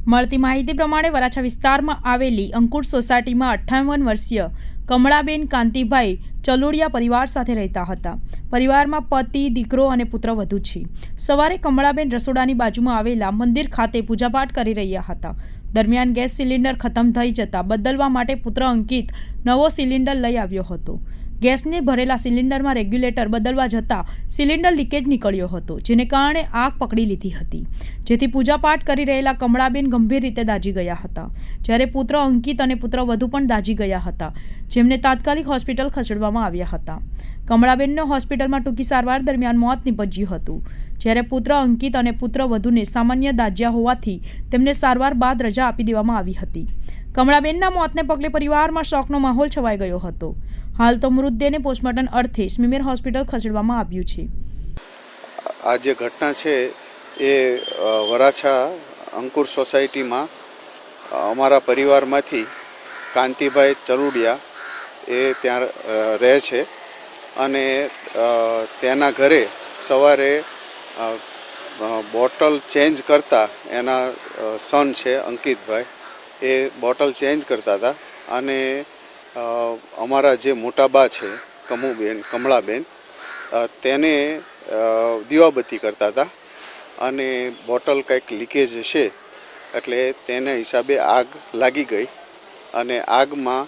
મળતી માહિતી પ્રમાણે વરાછા વિસ્તારમાં આવેલી અંકુર સોસાયટીમાં 58 વર્ષીય કમળાબેન કાંતિભાઈ ચલોડિયા પરિવાર સાથે રહેતા હતા. પરિવારમાં પતિ, દીકરો અને પુત્ર વધુ છે. સવારે કમળાબેન રસોડાની બાજુમાં આવેલા મંદિર ખાતે પૂજાપાઠ કરી રહ્યા હતા. દરમિયાન ગેસ સિલિન્ડર ખતમ થઈ જતા બદલવા માટે પુત્ર અંકિત નવો સિલિન્ડર લઈ આવ્યો હતો. ગેસને ભરેલા સિલિન્ડરમાં રેગ્યુલેટર બદલવા જતાં સિલિન્ડર લીકેજ નીકળ્યો હતો, જેને કારણે આગ પકડી લીધી હતી, જેથી પૂજાપાઠ કરી રહેલા કમળાબેન ગંભીર રીતે દાઝી ગયા હતા. જ્યારે પુત્ર અંકિત અને પુત્ર વધુ પણ દાઝી ગયા હતા, જેમને તાત્કાલિક હોસ્પિટલ ખસેડવામાં આવ્યા હતા. કમળાબેનનો હોસ્પિટલમાં ટૂંકી સારવાર દરમિયાન મોત નીપજ્યું હતું, જ્યારે પુત્ર અંકિત અને પુત્ર વધુને સામાન્ય દાઝ્યા હોવાથી તેમને સારવાર બાદ રજા આપી દેવામાં આવી હતી. કમળાબેનના મોતને પગલે પરિવારમાં શોકનો માહોલ છવાઈ ગયો હતો. હાલ તો મૃતદેહને પોસ્ટમોર્ટમ અર્થે સ્મીમેર હોસ્પિટલ ખસેડવામાં આવ્યું છે. આ જે ઘટના છે એ વરાછા અંકુર સોસાયટીમાં અમારા પરિવારમાંથી કાંતિભાઈ ચલુડિયા એ ત્યાં રહે છે અને તેના ઘરે સવારે બોટલ ચેન્જ કરતા એના સન છે અંકિતભાઈ, એ બોટલ ચેન્જ કરતા હતા અને અમારા જે મોટા બા છે કમળાબેન તેને દીવાબત્તી કરતા હતા અને બોટલ કંઈક લીકેજ છે એટલે તેના હિસાબે આગ લાગી ગઈ અને આગમાં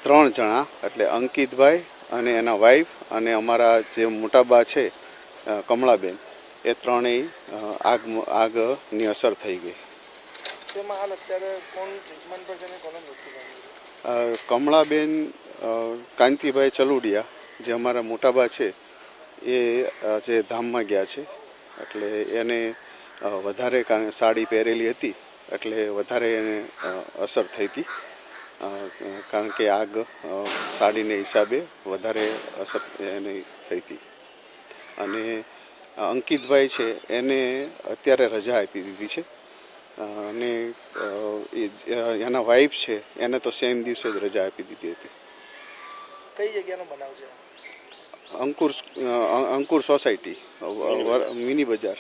3 જણા એટલે અંકિતભાઈ અને એના વાઈફ અને અમારા જે મોટા બા છે કમળાબેન એ ત્રણેય આગની અસર થઈ ગઈ. કમળાબેન કાંતિભાઈ ચલુડિયા જે અમારા મોટાબા છે એ જે ધામમાં ગયા છે એટલે એને વધારે સાડી પહેરેલી હતી એટલે વધારે એને અસર થઈ હતી, કારણ કે આગ સાડીને હિસાબે વધારે અસર એને થઈ હતી. અને અંકિતભાઈ છે એને અત્યારે રજા આપી દીધી છે અને એના વાઈફ છે એને તો સેમ દિવસે જ રજા આપી દીધી હતી. કઈ જગ્યાનો બનાવ છે? અંકુર સોસાયટી, મિની બજાર.